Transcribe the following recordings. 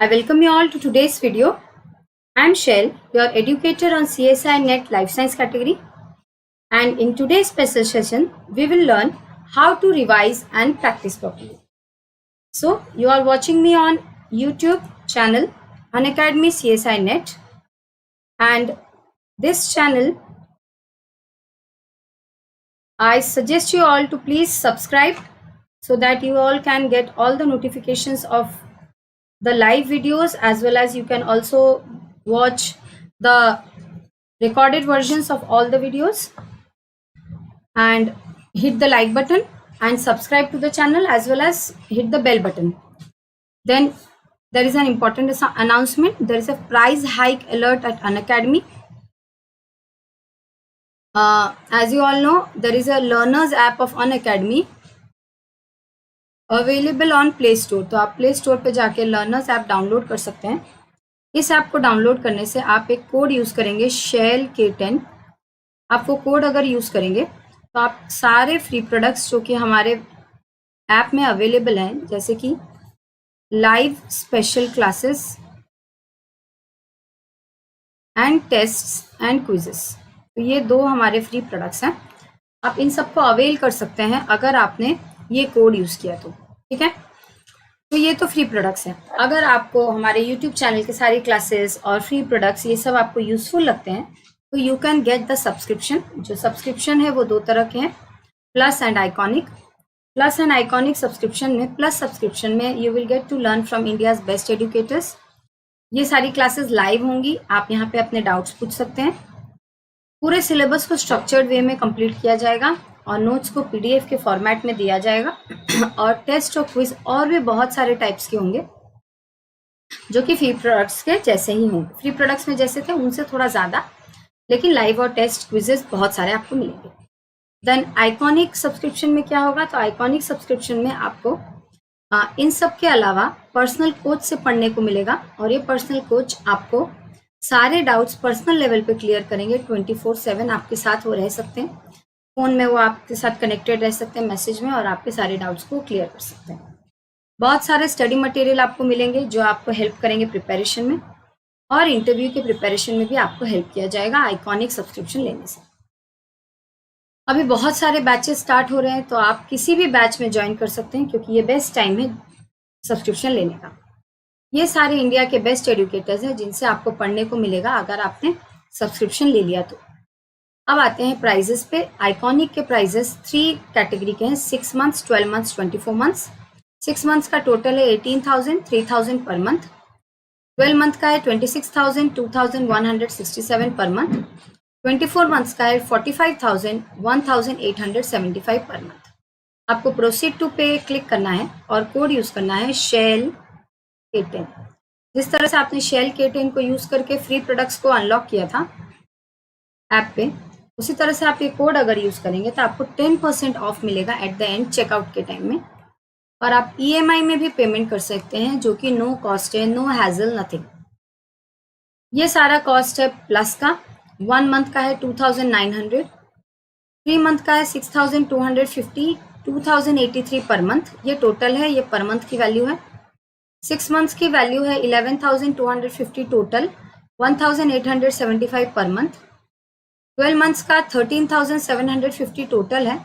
I welcome you all to today's video. I am Shell, your educator on CSI NET Life Science category. And in today's special session, we will learn how to revise and practice properly. So, you are watching me on YouTube channel Unacademy CSI NET. And this channel, I suggest you all to please subscribe so that you all can get all the notifications of the live videos, as well as you can also watch the recorded versions of all the videos, and hit the like button and subscribe to the channel, as well as hit the bell button. Then there is an important announcement. There is a price hike alert at Unacademy. As you all know, there is a learners app of Unacademy available on play store. तो आप play store पे जाके learners app download कर सकते हैं। इस app को download करने से आप एक कोड यूज़ करेंगे शेल K10। आप वो कोड अगर यूज़ करेंगे तो आप सारे फ्री प्रोडक्ट्स जो कि हमारे ऐप में अवेलेबल हैं, जैसे कि live special classes and tests and quizzes, तो ये दो हमारे फ्री प्रोडक्ट्स हैं। आप इन सबको अवेल कर सकते हैं अगर आपने ये कोड यूज़ किया तो, ठीक है। तो ये तो फ्री प्रोडक्ट्स हैं। अगर आपको हमारे यूट्यूब चैनल के सारी क्लासेस और फ्री प्रोडक्ट्स ये सब आपको यूज़फुल लगते हैं तो you can get the subscription. जो सब्सक्रिप्शन है वो दो तरह के हैं, plus and iconic. Plus and iconic subscription में, प्लस सब्सक्रिप्शन में you will get to learn from India's best educators. ये सारी क्लासेस लाइव होंगी, आप यहाँ पे अपने डाउट्स पूछ सकते हैं। पूरे सिलेबस को स्ट्रक्चर्ड वे में कंप्लीट किया जाएगा और नोट्स को PDF के फॉर्मेट में दिया जाएगा और टेस्ट और क्विज और भी बहुत सारे टाइप्स के होंगे जो कि फ्री प्रोडक्ट्स के जैसे ही होंगे। फ्री प्रोडक्ट्स में जैसे थे उनसे थोड़ा ज़्यादा, लेकिन लाइव और टेस्ट क्विजेस बहुत सारे आपको मिलेंगे। देन आइकॉनिक सब्सक्रिप्शन में क्या होगा, तो आइकॉनिक सब्सक्रिप्शन में आपको इन सब के अलावा पर्सनल कोच से पढ़ने को मिलेगा और ये पर्सनल कोच आपको सारे डाउट्स पर्सनल लेवल पे क्लियर करेंगे। 24/7 आपके साथ वो रह सकते हैं, फ़ोन में वो आपके साथ कनेक्टेड रह सकते हैं मैसेज में, और आपके सारे डाउट्स को क्लियर कर सकते हैं। बहुत सारे स्टडी मटेरियल आपको मिलेंगे जो आपको हेल्प करेंगे प्रिपरेशन में, और इंटरव्यू के प्रिपरेशन में भी आपको हेल्प किया जाएगा आइकॉनिक सब्सक्रिप्शन लेने से। अभी बहुत सारे बैचेस स्टार्ट हो रहे हैं, तो आप किसी भी बैच में ज्वाइन कर सकते हैं क्योंकि ये बेस्ट टाइम है सब्सक्रिप्शन लेने का। ये सारे इंडिया के बेस्ट एजुकेटर्स हैं जिनसे आपको पढ़ने को मिलेगा अगर आपने सब्सक्रिप्शन ले लिया तो। अब आते हैं प्राइजेस पे। आइकॉनिक के प्राइजेस 3 कैटेगरी के हैं, 6 मंथ्स, 12 मंथ्स, 24 मंथ्स। 6 मंथ्स का टोटल है 18,000, 3,000 पर मंथ। 12 मंथ का है 26,000, 2,167 पर मंथ। 24 मंथ्स का है 45,000, 1,875 पर मंथ। आपको प्रोसीड टू पे क्लिक करना है और कोड यूज़ करना है शेल K10। जिस तरह से आपने शेल K10 को यूज़ करके फ्री प्रोडक्ट्स को अनलॉक किया था ऐप पे, उसी तरह से आप ये कोड अगर यूज़ करेंगे तो आपको 10% ऑफ मिलेगा एट द एंड चेकआउट के टाइम में। और आप EMI में भी पेमेंट कर सकते हैं जो कि नो कॉस्ट है, नो हैजल, नथिंग। ये सारा कॉस्ट है प्लस का। 1 मंथ का है 2,900, 3 मंथ का है 6,250, 2,083 पर मंथ। ये टोटल है, ये पर मंथ की वैल्यू है। 6 मंथ्स की वैल्यू है 11,250 टोटल, 1,875 पर मंथ। 12 मंथ्स का 13,750 टोटल है,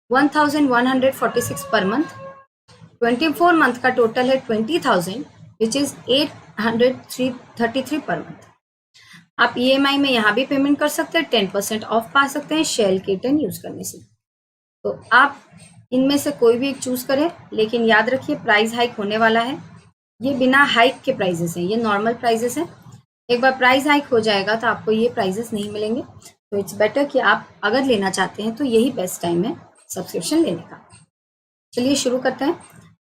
1,146 पर मंथ। 24 मंथ का टोटल है 20,000 विच इज़ 833 पर मंथ। आप EMI में यहाँ भी पेमेंट कर सकते हैं, 10% ऑफ पा सकते हैं शेल K10 यूज़ करने से। तो आप इनमें से कोई भी एक चूज़ करें, लेकिन याद रखिए प्राइस हाइक होने वाला है। ये बिना हाइक के प्राइजेस हैं, ये नॉर्मल प्राइजेस हैं। एक बार प्राइस हाइक हो जाएगा तो आपको ये प्राइजेस नहीं मिलेंगे। तो इट्स बेटर कि आप अगर लेना चाहते हैं तो यही बेस्ट टाइम है सब्सक्रिप्शन लेने का। चलिए शुरू करते हैं।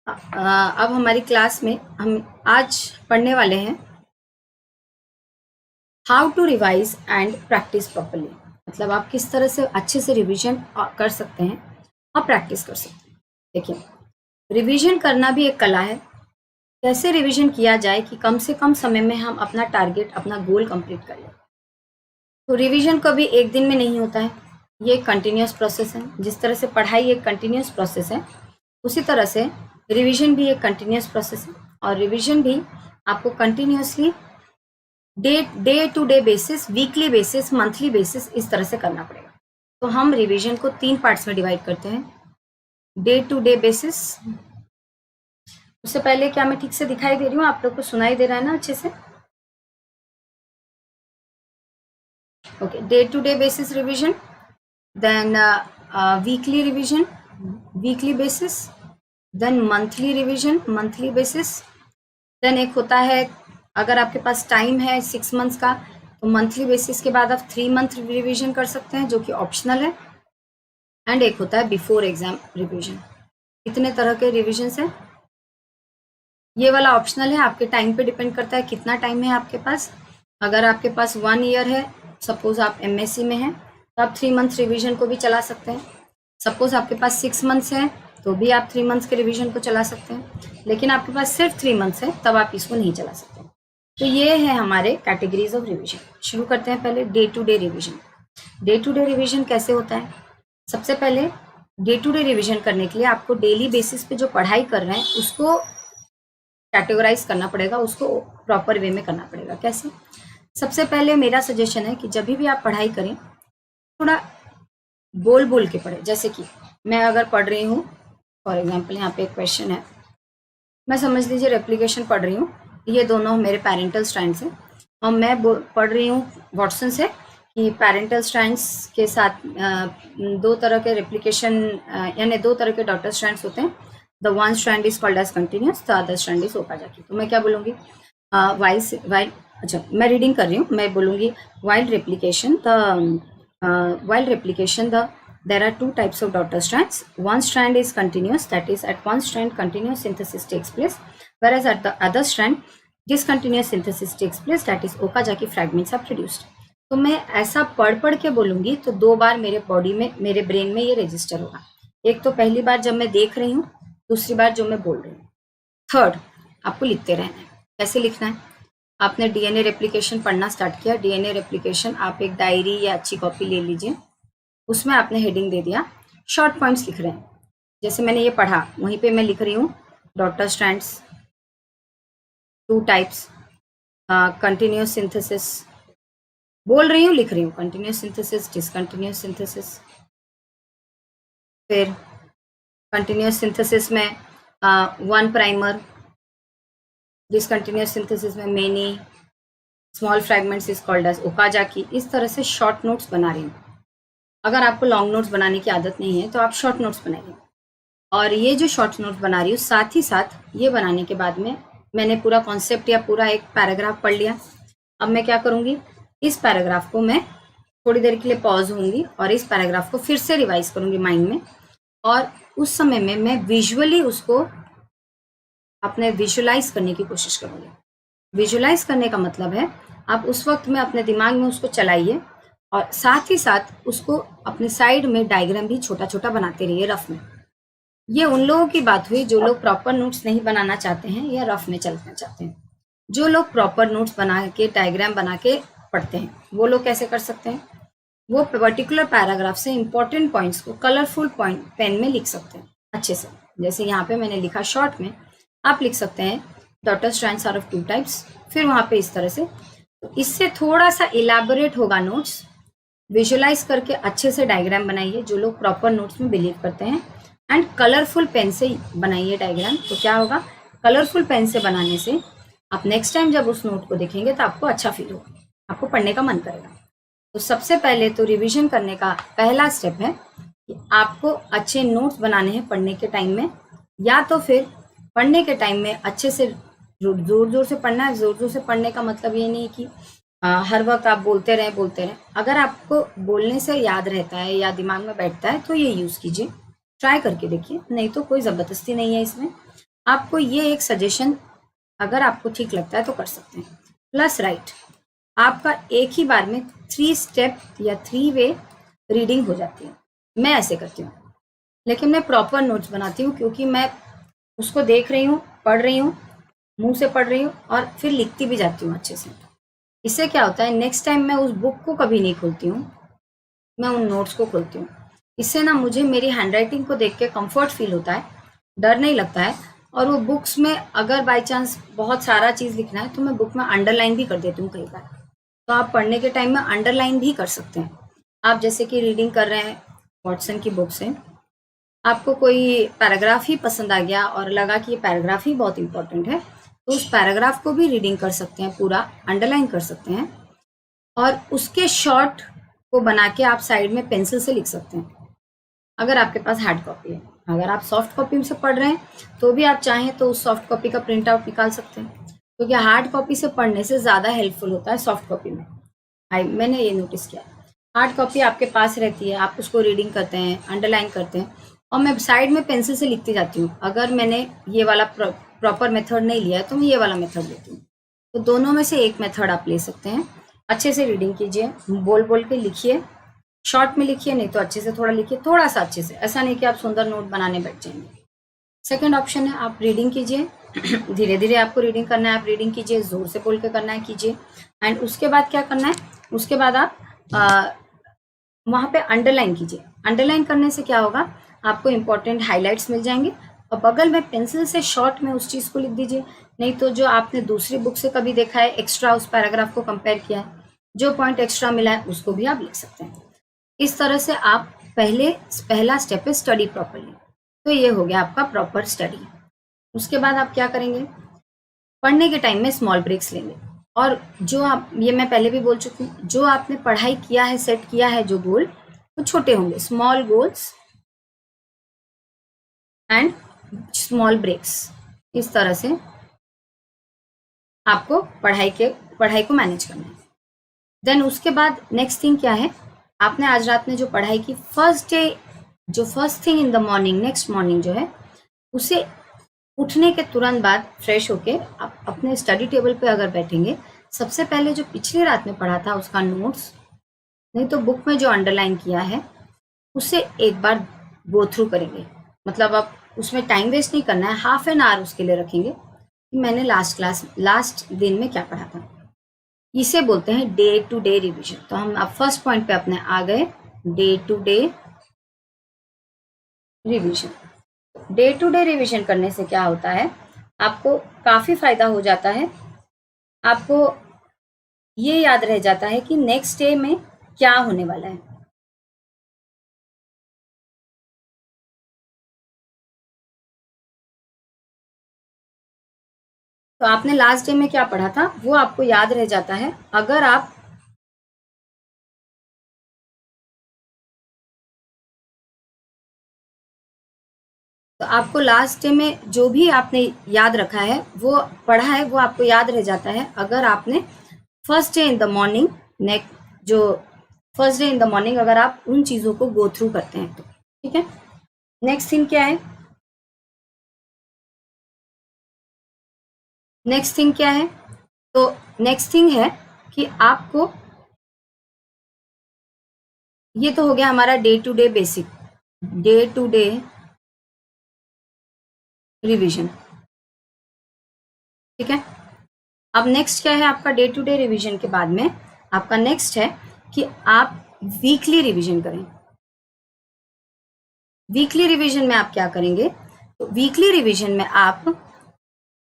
अब हमारी क्लास में हम आज पढ़ने वाले हैं how to revise and practice properly. मतलब आप किस तरह से अच्छे से रिविजन कर सकते हैं और प्रैक्टिस कर सकते हैं। देखिए, रिविजन करना भी एक कला है। कैसे रिवीजन किया जाए कि कम से कम समय में हम अपना टारगेट, अपना गोल कंप्लीट कर लें। तो रिवीजन कभी एक दिन में नहीं होता है, ये एक कंटिन्यूस प्रोसेस है। जिस तरह से पढ़ाई एक कंटिन्यूस प्रोसेस है, उसी तरह से रिवीजन भी एक कंटिन्यूस प्रोसेस है। और रिवीजन भी आपको continuously day to day basis, weekly basis, monthly basis इस तरह से करना पड़ेगा। तो हम रिवीजन को 3 पार्ट्स में डिवाइड करते हैं। डे टू डे बेसिस, उससे पहले क्या मैं ठीक से दिखाई दे रही हूँ? आप लोग को सुनाई दे रहा है ना अच्छे से? Okay, day to day basis revision, then weekly revision, weekly basis, then monthly revision, monthly basis, then एक होता है अगर आपके पास टाइम है 6 मंथ्स का तो मंथली बेसिस के बाद आप 3 मंथ रिवीजन कर सकते हैं जो कि ऑप्शनल है, एंड एक होता है बिफोर एग्जाम रिवीजन। कितने तरह के रिवीजन है? ये वाला ऑप्शनल है, आपके टाइम पे डिपेंड करता है कितना टाइम है आपके पास। अगर आपके पास 1 ईयर है, सपोज आप MSc में हैं, तो आप 3 मंथ रिवीजन को भी चला सकते हैं। सपोज आपके पास 6 मंथ्स है तो भी आप 3 मंथ्स के रिवीजन को चला सकते हैं, लेकिन आपके पास सिर्फ 3 मंथ्स है तब आप इसको नहीं चला सकते। तो ये है हमारे कैटेगरीज ऑफ रिवीजन। शुरू करते हैं पहले day to day revision. Day to day revision कैसे होता है? सबसे पहले डे टू डे रिवीजन करने के लिए आपको डेली बेसिस पे जो पढ़ाई कर रहे हैं उसको कैटेगराइज करना पड़ेगा, उसको प्रॉपर वे में करना पड़ेगा। कैसे? सबसे पहले मेरा सजेशन है कि जब भी आप पढ़ाई करें थोड़ा बोल बोल के पढ़े। जैसे कि मैं अगर पढ़ रही हूँ, फॉर एग्जाम्पल यहाँ पे एक क्वेश्चन है, मैं समझ लीजिए रेप्लिकेशन पढ़ रही हूँ, ये दोनों मेरे पेरेंटल स्ट्रैंड्स हैं और मैं पढ़ रही हूँ वॉटसन से कि पेरेंटल स्ट्रैंड्स के साथ 2 तरह के रेप्लिकेशन यानी 2 तरह के डॉटर स्ट्रैंड्स होते हैं। The one strand is called as continuous, the other strand is Okazaki. तो मैं क्या बोलूँगी? वाइल अच्छा मैं रीडिंग कर रही हूँ, मैं बोलूँगी while replication the there are 2 types of daughter strands. One strand is continuous, that is at one strand continuous synthesis takes place, whereas at the other strand discontinuous synthesis takes place, that is Okazaki fragments are produced. तो मैं ऐसा पढ़ के बोलूंगी तो 2 बार मेरे body में, मेरे ब्रेन में ये रजिस्टर होगा। एक तो पहली बार जब मैं देख रही हूँ, दूसरी बार जो मैं बोल रही हूँ। थर्ड, आपको लिखते रहना है। कैसे लिखना है? आपने DNA रेप्लिकेशन पढ़ना स्टार्ट किया, DNA रेप्लिकेशन आप एक डायरी या अच्छी कॉपी ले लीजिए, उसमें आपने हेडिंग दे दिया, शॉर्ट पॉइंट्स लिख रहे हैं। जैसे मैंने ये पढ़ा वहीं पे मैं लिख रही हूँ daughter strands 2 types, continuous synthesis, बोल रही हूँ लिख रही हूँ, कंटिन्यूस सिंथेसिस, डिसकंटिन्यूस सिंथेसिस। फिर कंटिन्यूस सिंथेसिस में 1 प्राइमर, डिसकंटिन्यूस सिंथेसिस में many, small fragments is called as Okazaki. इस तरह से शॉर्ट नोट्स बना रही हूँ। अगर आपको लॉन्ग नोट्स बनाने की आदत नहीं है तो आप शॉर्ट नोट्स बनाइए। और ये जो शॉर्ट नोट्स बना रही हूँ, साथ ही साथ ये बनाने के बाद में मैंने पूरा कॉन्सेप्ट या पूरा एक पैराग्राफ पढ़ लिया। अब मैं क्या करूँगी? इस पैराग्राफ को मैं थोड़ी देर के लिए पॉज होंगी और इस पैराग्राफ को फिर से रिवाइज करूँगी माइंड में, और उस समय में मैं विजुअली उसको अपने विजुअलाइज करने की कोशिश करूँगी। विजुअलाइज करने का मतलब है आप उस वक्त में अपने दिमाग में उसको चलाइए और साथ ही साथ उसको अपने साइड में डायग्राम भी छोटा छोटा बनाते रहिए रफ में। ये उन लोगों की बात हुई जो लोग प्रॉपर नोट्स नहीं बनाना चाहते हैं या रफ में चलना चाहते हैं। जो लोग प्रॉपर नोट्स बना के डायग्राम बना के पढ़ते हैं वो लोग कैसे कर सकते हैं? वो पर्टिकुलर पैराग्राफ से इंपॉर्टेंट पॉइंट्स को कलरफुल पॉइंट पेन में लिख सकते हैं अच्छे से। जैसे यहाँ पे मैंने लिखा शॉर्ट में, आप लिख सकते हैं daughter strands are of 2 types, फिर वहाँ पे इस तरह से। तो इससे थोड़ा सा इलेबोरेट होगा नोट्स। विजुअलाइज करके अच्छे से डायग्राम बनाइए जो लोग प्रॉपर नोट्स में बिलीव करते हैं, एंड कलरफुल पेन से बनाइए डायग्राम। तो क्या होगा? कलरफुल पेन से बनाने से आप नेक्स्ट टाइम जब उस नोट को देखेंगे तो आपको अच्छा फील होगा, आपको पढ़ने का मन करेगा। तो सबसे पहले तो रिवीजन करने का पहला स्टेप है कि आपको अच्छे नोट्स बनाने हैं पढ़ने के टाइम में, या तो फिर पढ़ने के टाइम में अच्छे से जोर जोर से पढ़ना है। जोर जोर से पढ़ने का मतलब ये नहीं कि हर वक्त आप बोलते रहे। अगर आपको बोलने से याद रहता है या दिमाग में बैठता है तो ये यूज़ कीजिए, ट्राई करके देखिए, नहीं तो कोई ज़बरदस्ती नहीं है इसमें। आपको ये एक सजेशन अगर आपको ठीक लगता है तो कर सकते हैं। प्लस राइट, आपका एक ही बार में 3 स्टेप या 3 वे रीडिंग हो जाती है। मैं ऐसे करती हूँ, लेकिन मैं प्रॉपर नोट्स बनाती हूँ क्योंकि मैं उसको देख रही हूँ, पढ़ रही हूँ, मुंह से पढ़ रही हूँ और फिर लिखती भी जाती हूँ अच्छे से। इससे क्या होता है, नेक्स्ट टाइम मैं उस बुक को कभी नहीं खोलती हूँ, मैं उन नोट्स को खोलती हूँ। इससे ना मुझे मेरी हैंडराइटिंग को देख के कंफर्ट फील होता है, डर नहीं लगता है, और वो बुक्स में अगर बाय चांस बहुत सारा चीज़ लिखना है तो मैं बुक में अंडरलाइन भी कर देती हूँ कई बार। तो आप पढ़ने के टाइम में अंडरलाइन भी कर सकते हैं। आप जैसे कि रीडिंग कर रहे हैं वॉटसन की बुक से, आपको कोई पैराग्राफ ही पसंद आ गया और लगा कि ये पैराग्राफ ही बहुत इंपॉर्टेंट है, तो उस पैराग्राफ को भी रीडिंग कर सकते हैं, पूरा अंडरलाइन कर सकते हैं और उसके शॉर्ट को बना के आप साइड में पेंसिल से लिख सकते हैं अगर आपके पास हार्ड कॉपी है। अगर आप सॉफ्ट कॉपी से पढ़ रहे हैं तो भी आप चाहें तो उस सॉफ्ट कॉपी का प्रिंट आउट निकाल सकते हैं, क्योंकि हार्ड कॉपी से पढ़ने से ज़्यादा हेल्पफुल होता है सॉफ्ट कॉपी में। मैंने ये नोटिस किया। हार्ड कॉपी आपके पास रहती है, आप उसको रीडिंग करते हैं, अंडरलाइन करते हैं, और मैं साइड में पेंसिल से लिखती जाती हूँ। अगर मैंने ये वाला प्रॉपर मेथड नहीं लिया है तो मैं ये वाला मेथड लेती हूँ। तो दोनों में से एक मेथड आप ले सकते हैं। अच्छे से रीडिंग कीजिए, बोल बोल के लिखिए, शॉर्ट में लिखिए, नहीं तो अच्छे से थोड़ा लिखिए, थोड़ा सा अच्छे से, ऐसा नहीं कि आप सुंदर नोट बनाने बैठ जाएंगे। सेकंड ऑप्शन है आप रीडिंग कीजिए, धीरे धीरे आपको रीडिंग करना है, आप रीडिंग कीजिए, जोर से बोल के करना है कीजिए। एंड उसके बाद क्या करना है, उसके बाद आप वहाँ पे अंडरलाइन कीजिए। अंडरलाइन करने से क्या होगा, आपको इंपॉर्टेंट हाईलाइट्स मिल जाएंगे और बगल में पेंसिल से शॉर्ट में उस चीज़ को लिख दीजिए। नहीं तो जो आपने दूसरी बुक से कभी देखा है, एक्स्ट्रा उस पैराग्राफ को कंपेयर किया है, जो पॉइंट एक्स्ट्रा मिला है उसको भी आप लिख सकते हैं। इस तरह से आप पहला स्टेप है स्टडी प्रॉपरली। तो ये हो गया आपका प्रॉपर स्टडी। उसके बाद आप क्या करेंगे, पढ़ने के टाइम में स्मॉल ब्रेक्स लेंगे। और जो आप, ये मैं पहले भी बोल चुकी हूँ, जो आपने पढ़ाई किया है, सेट किया है जो गोल, वो छोटे होंगे, small goals and small breaks. इस तरह से आपको पढ़ाई को मैनेज करना है। देन उसके बाद नेक्स्ट थिंग क्या है, आपने आज रात में जो पढ़ाई की, first thing in the morning, next morning जो है, उसे उठने के तुरंत बाद फ्रेश होके आप अपने स्टडी टेबल पे अगर बैठेंगे, सबसे पहले जो पिछली रात में पढ़ा था उसका नोट्स, नहीं तो बुक में जो अंडरलाइन किया है, उसे एक बार गो थ्रू करेंगे। मतलब आप उसमें टाइम वेस्ट नहीं करना है, हाफ एन आवर उसके लिए रखेंगे कि मैंने लास्ट दिन में क्या पढ़ा था। इसे बोलते हैं डे टू डे रिविजन। तो हम अब फर्स्ट पॉइंट पे अपने आ गए, day to day revision. Day to day revision करने से क्या होता है, आपको काफ़ी फायदा हो जाता है। आपको ये याद रह जाता है कि नेक्स्ट डे में क्या होने वाला है। तो आपने लास्ट डे में क्या पढ़ा था वो आपको याद रह जाता है। अगर आप तो आपको लास्ट डे में जो भी आपने याद रखा है, वो पढ़ा है, वो आपको याद रह जाता है अगर आपने first day in the morning अगर आप उन चीज़ों को गो थ्रू करते हैं तो। ठीक है, नेक्स्ट थिंग क्या है, तो नेक्स्ट थिंग है कि आपको, ये तो हो गया हमारा day to day basic, day to day revision. ठीक है, अब नेक्स्ट क्या है आपका, डे टू डे रिवीजन के बाद में आपका नेक्स्ट है कि आप वीकली रिवीजन करें। वीकली रिवीजन में आप क्या करेंगे, तो वीकली रिवीजन में आप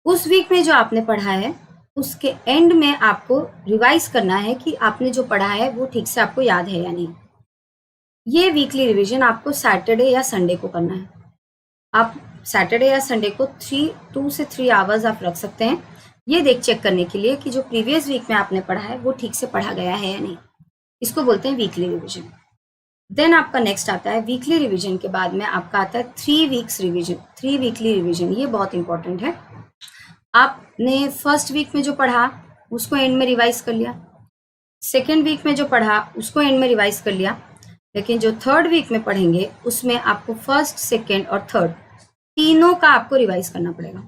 उस वीक में जो आपने पढ़ा है उसके एंड में आपको रिवाइज करना है कि आपने जो पढ़ा है वो ठीक से आपको याद है या नहीं। ये वीकली रिवीजन आपको सैटरडे या संडे को करना है। आप सैटरडे या संडे को 2 से 3 आवर्स आप रख सकते हैं, ये चेक करने के लिए कि जो प्रीवियस वीक में आपने पढ़ा है वो ठीक से पढ़ा गया है या नहीं। इसको बोलते हैं वीकली रिवीजन। देन आपका नेक्स्ट आता है वीकली रिवीजन के बाद में आपका आता है 3 वीकली रिवीजन। ये बहुत इंपॉर्टेंट है। आपने फर्स्ट वीक में जो पढ़ा उसको एंड में रिवाइज कर लिया, सेकेंड वीक में जो पढ़ा उसको एंड में रिवाइज कर लिया, लेकिन जो थर्ड वीक में पढ़ेंगे उसमें आपको फर्स्ट, सेकेंड और थर्ड तीनों का आपको रिवाइज करना पड़ेगा।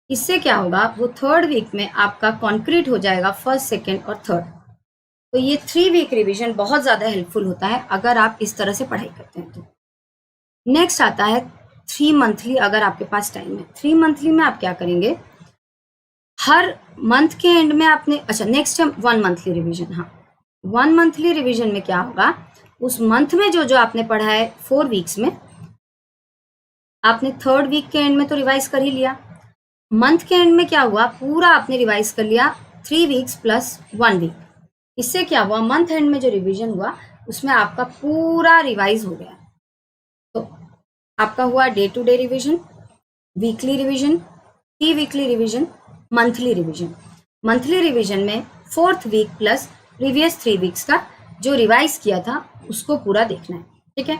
इससे क्या होगा, वो थर्ड वीक में आपका कॉन्क्रीट हो जाएगा फर्स्ट, सेकेंड और थर्ड। तो ये 3 वीक रिवीजन बहुत ज़्यादा हेल्पफुल होता है अगर आप इस तरह से पढ़ाई करते हैं तो। नेक्स्ट आता है 3 मंथली, अगर आपके पास टाइम है। 3 मंथली में आप क्या करेंगे, हर मंथ के एंड में आपने, अच्छा नेक्स्ट है 1 मंथली रिवीजन। हाँ, 1 मंथली रिवीजन में क्या होगा, उस मंथ में जो आपने पढ़ा है 4 वीक्स में, आपने थर्ड वीक के एंड में तो रिवाइज कर ही लिया। मंथ के एंड में क्या हुआ, पूरा आपने रिवाइज कर लिया 3 वीक्स प्लस 1 वीक। इससे क्या हुआ, मंथ एंड में जो रिवीजन हुआ उसमें आपका पूरा रिवाइज हो गया। तो आपका हुआ day to day revision, weekly revision, 3 weekly revision, monthly revision. Monthly revision में 4th week plus previous 3 weeks का जो रिवाइज किया था उसको पूरा देखना है। ठीक है,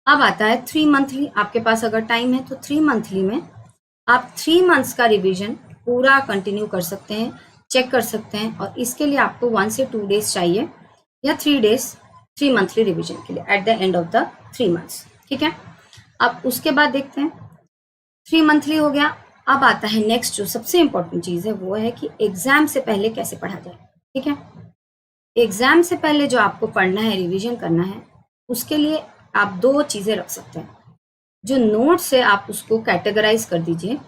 अब आता है 3 मंथली। आपके पास अगर टाइम है तो 3 मंथली में आप 3 मंथ्स का रिवीजन पूरा कंटिन्यू कर सकते हैं, चेक कर सकते हैं। और इसके लिए आपको 1 से 2 डेज चाहिए या 3 डेज 3 मंथली रिवीजन के लिए at the end of the 3 months. ठीक है, अब उसके बाद देखते हैं 3 मंथली हो गया। अब आता है नेक्स्ट, जो सबसे इंपॉर्टेंट चीज है वो है कि एग्जाम से पहले कैसे पढ़ा जाए। ठीक है, एग्जाम से पहले जो आपको पढ़ना है, रिवीजन करना है, उसके लिए आप 2 चीजें रख सकते हैं। जो नोट्स है आप उसको कैटेगराइज कर दीजिए।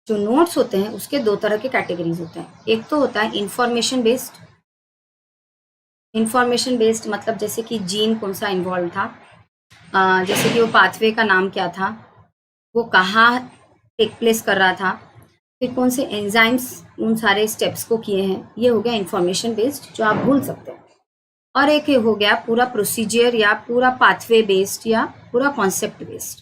जो नोट्स होते हैं उसके 2 तरह के कैटेगरीज होते हैं। एक तो होता है इंफॉर्मेशन बेस्ड। इंफॉर्मेशन बेस्ड मतलब जैसे कि जीन कौन सा इन्वॉल्व था, जैसे कि वो पाथवे का नाम क्या था, वो कहाँ टेक प्लेस कर रहा था, फिर कौन से एंजाइम्स उन सारे स्टेप्स को किए हैं। ये हो गया इंफॉर्मेशन बेस्ड जो आप भूल सकते हैं। और एक हो गया पूरा प्रोसीजर या पूरा पाथवे बेस्ड या पूरा कॉन्सेप्ट बेस्ड।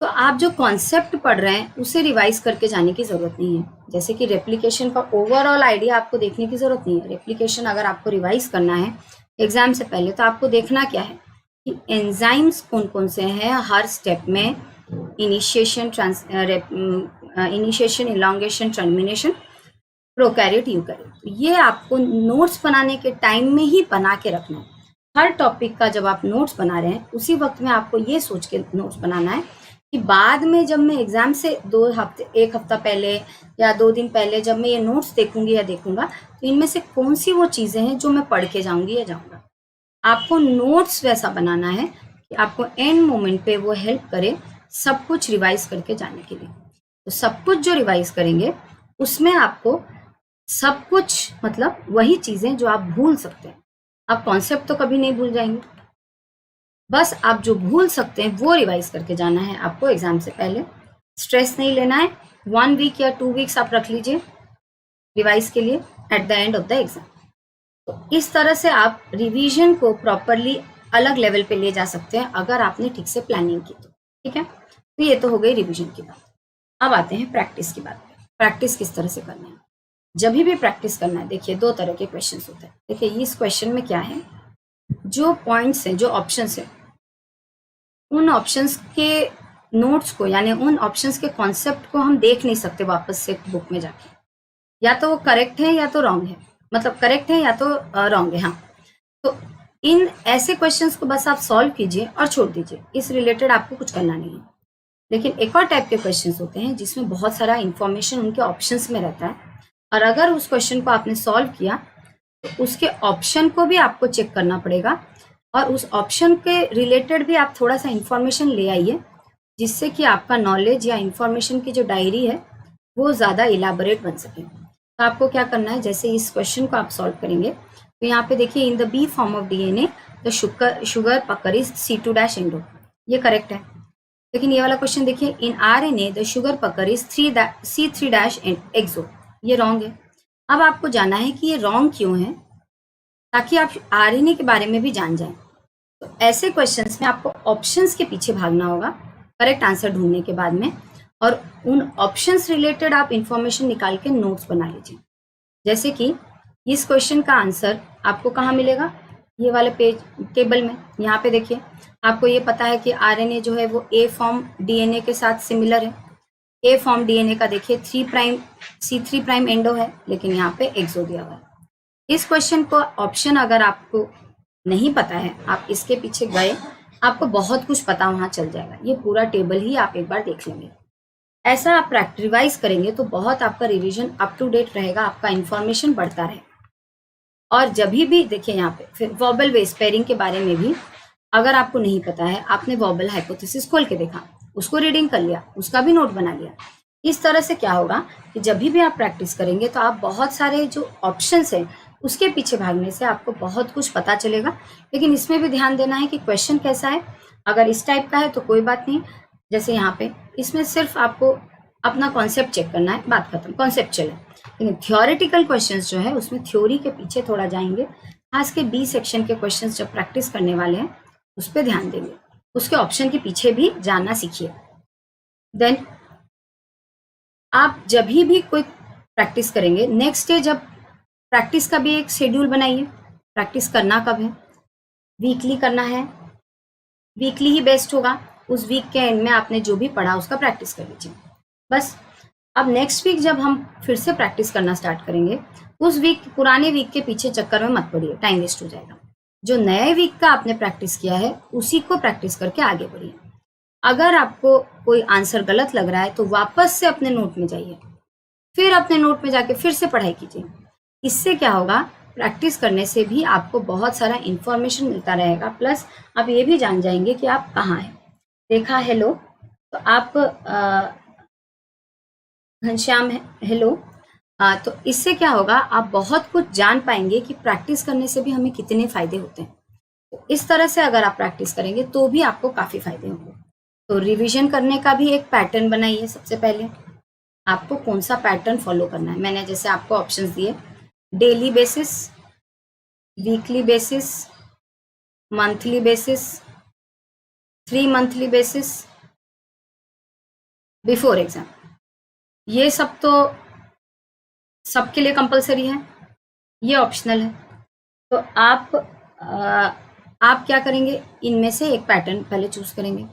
तो आप जो कॉन्सेप्ट पढ़ रहे हैं उसे रिवाइज करके जाने की जरूरत नहीं है। जैसे कि रेप्लिकेशन का ओवरऑल आइडिया आपको देखने की जरूरत नहीं है। रेप्लिकेशन अगर आपको रिवाइज करना है एग्जाम से पहले तो आपको देखना क्या है कि एंजाइम्स कौन कौन से हैं हर स्टेप में, initiation, elongation, termination, prokaryote, eukaryote. ये आपको नोट्स बनाने के टाइम में ही बना के रखना है। हर टॉपिक का जब आप नोट्स बना रहे हैं उसी वक्त में आपको ये सोच के नोट्स बनाना है कि बाद में जब मैं एग्जाम से 1 हफ्ता पहले या 2 दिन पहले जब मैं ये नोट्स देखूंगी या देखूंगा तो इनमें से कौन सी वो चीजें हैं जो मैं पढ़ के जाऊंगी या जाऊंगा। आपको नोट्स वैसा बनाना है कि आपको एंड मोमेंट पे वो हेल्प करे सब कुछ रिवाइज करके जाने के लिए। तो सब कुछ जो रिवाइज करेंगे उसमें आपको सब कुछ मतलब वही चीजें जो आप भूल सकते हैं। आप कॉन्सेप्ट तो कभी नहीं भूल जाएंगे, बस आप जो भूल सकते हैं वो रिवाइज करके जाना है आपको एग्जाम से पहले। स्ट्रेस नहीं लेना है। 1 वीक या 2 वीक्स आप रख लीजिए रिवाइज के लिए at the end of the exam. तो इस तरह से आप रिवीजन को प्रॉपरली अलग लेवल पे ले जा सकते हैं अगर आपने ठीक से प्लानिंग की तो। ठीक है, तो ये तो हो गई रिवीजन की बात। अब आते हैं प्रैक्टिस की बात पे। प्रैक्टिस किस तरह से करना है। जब भी प्रैक्टिस करना है, देखिए 2 तरह के क्वेश्चंस होते हैं। देखिए इस क्वेश्चन में क्या है, जो पॉइंट्स हैं, जो ऑप्शंस हैं, उन ऑप्शंस के नोट्स को यानी उन ऑप्शंस के कॉन्सेप्ट को हम देख नहीं सकते वापस से बुक में जाके। या तो वो करेक्ट है या तो रॉन्ग है, मतलब करेक्ट है या तो रॉन्ग है। हाँ, तो इन ऐसे क्वेश्चंस को बस आप सॉल्व कीजिए और छोड़ दीजिए, इस रिलेटेड आपको कुछ करना नहीं है। लेकिन एक और टाइप के क्वेश्चंस होते हैं जिसमें बहुत सारा इंफॉर्मेशन उनके ऑप्शंस में रहता है और अगर उस क्वेश्चन को आपने सॉल्व किया तो उसके ऑप्शन को भी आपको चेक करना पड़ेगा और उस ऑप्शन के रिलेटेड भी आप थोड़ा सा इंफॉर्मेशन ले आइए जिससे कि आपका नॉलेज या इंफॉर्मेशन की जो डायरी है वो ज़्यादा इलाबोरेट बन सके। तो आपको क्या करना है, जैसे इस क्वेश्चन को आप सॉल्व करेंगे तो यहाँ पे देखिए in the B form of DNA the sugar pucker is C2- endo, ये करेक्ट है। लेकिन ये वाला क्वेश्चन देखिए in RNA the sugar pucker is C3- exo, ये रॉन्ग है। अब आपको जानना है कि ये रॉन्ग क्यों है ताकि आप RNA के बारे में भी जान जाएं। तो ऐसे क्वेश्चंस में आपको ऑप्शंस के पीछे भागना होगा करेक्ट आंसर ढूंढने के बाद में, और उन ऑप्शंस रिलेटेड आप इंफॉर्मेशन निकाल के नोट्स बना लीजिए। जैसे कि इस क्वेश्चन का आंसर आपको कहाँ मिलेगा, ये वाले पेज टेबल में। यहाँ पे देखिए आपको ये पता है कि RNA जो है वो A फॉर्म DNA के साथ सिमिलर है। A फॉर्म DNA का देखिए C3' एंडो है, लेकिन यहाँ पे एक्सो दिया हुआ है। इस क्वेश्चन को ऑप्शन अगर आपको नहीं पता है, आप इसके पीछे गए, आपको बहुत कुछ पता वहां चल जाएगा। ये पूरा टेबल ही आप एक बार देख लेंगे। ऐसा आप रिवाइज करेंगे तो बहुत आपका रिवीजन अप टू डेट रहेगा, आपका इंफॉर्मेशन बढ़ता रहेगा। और जब भी देखिए यहाँ पे फिर वॉबल बेस पेयरिंग के बारे में भी अगर आपको नहीं पता है, आपने वॉबल हाइपोथेसिस खोल के देखा, उसको रीडिंग कर लिया, उसका भी नोट बना लिया। इस तरह से क्या होगा कि जब भी आप प्रैक्टिस करेंगे तो आप बहुत सारे जो ऑप्शंस हैं उसके पीछे भागने से आपको बहुत कुछ पता चलेगा। लेकिन इसमें भी ध्यान देना है कि क्वेश्चन कैसा है। अगर इस टाइप का है तो कोई बात नहीं, जैसे यहाँ पे इसमें सिर्फ आपको अपना कॉन्सेप्ट चेक करना है, बात खत्म, कॉन्सेप्चुअल है। लेकिन थियोरेटिकल क्वेश्चंस जो है उसमें थ्योरी के पीछे थोड़ा जाएंगे, खास के बी सेक्शन के क्वेश्चंस जब प्रैक्टिस करने वाले हैं उस पर ध्यान देंगे, उसके ऑप्शन के पीछे भी जानना सीखिए। देन आप जब भी कोई प्रैक्टिस करेंगे, नेक्स्ट डे जब प्रैक्टिस का भी एक शेड्यूल बनाइए, प्रैक्टिस करना कब है, वीकली करना है, वीकली ही बेस्ट होगा। उस वीक के एंड में आपने जो भी पढ़ा उसका प्रैक्टिस कर लीजिए बस। अब नेक्स्ट वीक जब हम फिर से प्रैक्टिस करना स्टार्ट करेंगे, उस वीक पुराने वीक के पीछे चक्कर में मत पड़िए, टाइम वेस्ट हो जाएगा। जो नए वीक का आपने प्रैक्टिस किया है उसी को प्रैक्टिस करके आगे बढ़िए। अगर आपको कोई आंसर गलत लग रहा है तो वापस से अपने नोट में जाइए, फिर अपने नोट में जाके फिर से पढ़ाई कीजिए। इससे क्या होगा, प्रैक्टिस करने से भी आपको बहुत सारा इंफॉर्मेशन मिलता रहेगा, प्लस आप ये भी जान जाएंगे कि आप कहाँ हैं। देखा हेलो, तो आप घनश्याम है हेलो, तो इससे क्या होगा, आप बहुत कुछ जान पाएंगे कि प्रैक्टिस करने से भी हमें कितने फायदे होते हैं। तो इस तरह से अगर आप प्रैक्टिस करेंगे तो भी आपको काफी फायदे होंगे। तो रिवीजन करने का भी एक पैटर्न बनाइए। सबसे पहले आपको कौन सा पैटर्न फॉलो करना है, मैंने जैसे आपको ऑप्शंस दिए, daily basis, weekly basis, monthly basis, 3 monthly basis, before exam. ये सब तो सबके लिए कंपलसरी है, ये ऑप्शनल है। तो आप क्या करेंगे, इनमें से एक पैटर्न पहले चूज करेंगे।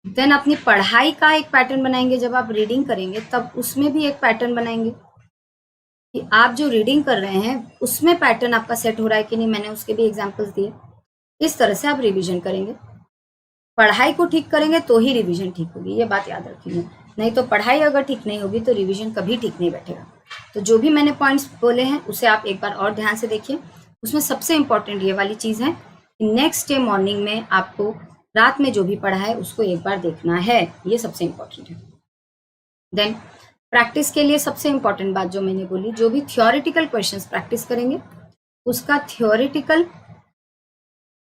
देन अपनी पढ़ाई का एक पैटर्न बनाएंगे। जब आप रीडिंग करेंगे तब उसमें भी एक पैटर्न बनाएंगे कि आप जो रीडिंग कर रहे हैं उसमें पैटर्न आपका सेट हो रहा है कि नहीं, मैंने उसके भी एग्जाम्पल्स दिए। इस तरह से आप रिवीजन करेंगे। पढ़ाई को ठीक करेंगे तो ही रिवीजन ठीक होगी, ये बात याद रखिए। नहीं तो पढ़ाई अगर ठीक नहीं होगी तो रिवीजन कभी ठीक नहीं बैठेगा। तो जो भी मैंने पॉइंट्स बोले हैं उसे आप एक बार और ध्यान से देखिए। उसमें सबसे इंपॉर्टेंट ये वाली चीज़ है कि नेक्स्ट डे मॉर्निंग में आपको रात में जो भी पढ़ा है उसको एक बार देखना है, ये सबसे इंपॉर्टेंट है। देन प्रैक्टिस के लिए सबसे इंपॉर्टेंट बात जो मैंने बोली, जो भी थियोरेटिकल क्वेश्चंस प्रैक्टिस करेंगे उसका थियोरेटिकल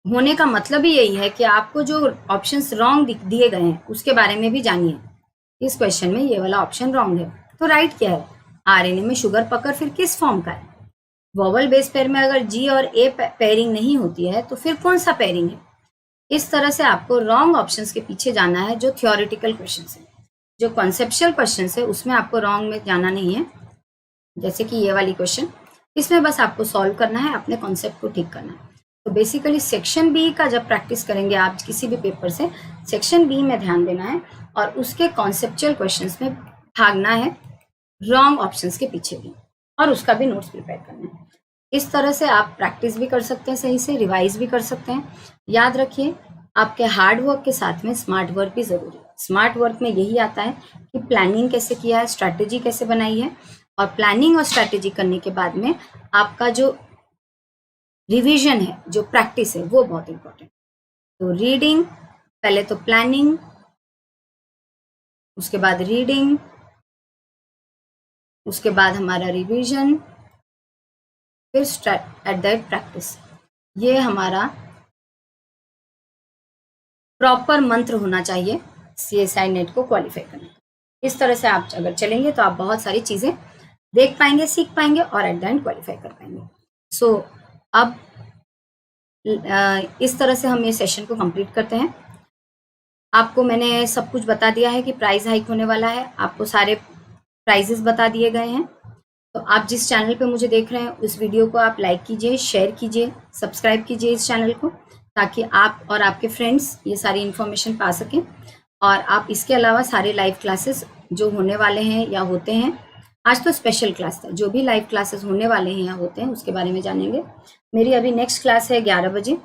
होने का मतलब ही यही है कि आपको जो ऑप्शंस रॉन्ग दिए गए हैं उसके बारे में भी जानिए। इस क्वेश्चन में ये वाला ऑप्शन रॉन्ग है तो राइट क्या है, आरएनए में शुगर पकड़ फिर किस फॉर्म का है। वोवल बेस पेयर में अगर जी और ए पेयरिंग नहीं होती है तो फिर कौन सा पेयरिंग है। इस तरह से आपको रॉन्ग ऑप्शंस के पीछे जाना है जो थियोरेटिकल क्वेश्चंस है। जो कॉन्सेप्चुअल क्वेश्चंस है उसमें आपको रॉन्ग में जाना नहीं है। जैसे कि ये वाली क्वेश्चन, इसमें बस आपको सॉल्व करना है, अपने कॉन्सेप्ट को ठीक करना है। तो बेसिकली सेक्शन बी का जब प्रैक्टिस करेंगे आप किसी भी पेपर से, सेक्शन बी में ध्यान देना है और उसके कॉन्सेप्चुअल क्वेश्चंस में भागना है रॉन्ग ऑप्शंस के पीछे भी, और उसका भी नोट्स प्रिपेयर करना है। इस तरह से आप प्रैक्टिस भी कर सकते हैं, सही से रिवाइज भी कर सकते हैं। याद रखिए, आपके हार्ड वर्क के साथ में स्मार्ट वर्क भी जरूरी है। स्मार्ट वर्क में यही आता है कि प्लानिंग कैसे किया है, स्ट्रैटेजी कैसे बनाई है, और प्लानिंग और स्ट्रैटेजी करने के बाद में आपका जो रिवीजन है, जो प्रैक्टिस है, वो बहुत इंपॉर्टेंट। तो रीडिंग, पहले तो प्लानिंग, उसके बाद रीडिंग, उसके बाद हमारा रिवीजन, फिर एट दैट प्रैक्टिस। ये हमारा प्रॉपर मंत्र होना चाहिए CSI नेट को क्वालिफाई करने का। इस तरह से आप अगर चलेंगे तो आप बहुत सारी चीज़ें देख पाएंगे, सीख पाएंगे और एट द एंड क्वालिफाई कर पाएंगे। सो अब इस तरह से हम ये सेशन को कंप्लीट करते हैं। आपको मैंने सब कुछ बता दिया है कि प्राइस हाइक होने वाला है, आपको सारे प्राइजेस बता दिए गए हैं। तो आप जिस चैनल पे मुझे देख रहे हैं उस वीडियो को आप लाइक कीजिए, शेयर कीजिए, सब्सक्राइब कीजिए इस चैनल को, ताकि आप और आपके फ्रेंड्स ये सारी इन्फॉर्मेशन पा सकें। और आप इसके अलावा सारे लाइव क्लासेस जो होने वाले हैं या होते हैं, आज तो स्पेशल क्लास था, जो भी लाइव क्लासेस होने वाले हैं या होते हैं उसके बारे में जानेंगे। मेरी अभी नेक्स्ट क्लास है 11 बजे,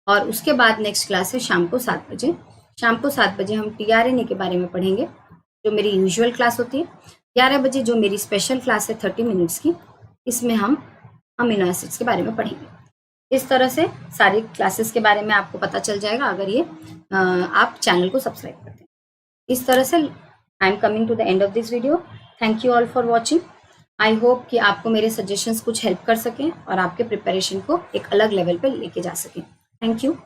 और उसके बाद नेक्स्ट क्लास है शाम को 7 बजे। शाम को 7 बजे हम TRNA के बारे में पढ़ेंगे, जो मेरी यूजुअल क्लास होती है। 11 बजे जो मेरी स्पेशल क्लास है 30 मिनट्स की, इसमें हम अमीनो एसिड्स के बारे में पढ़ेंगे। इस तरह से सारी क्लासेस के बारे में आपको पता चल जाएगा अगर ये आप चैनल को सब्सक्राइब करते हैं। इस तरह से I am coming to the end of this video. Thank you all for watching. I hope कि आपको मेरे सजेशंस कुछ हेल्प कर सकें और आपके प्रिपरेशन को एक अलग लेवल पे लेके जा सकें। Thank you.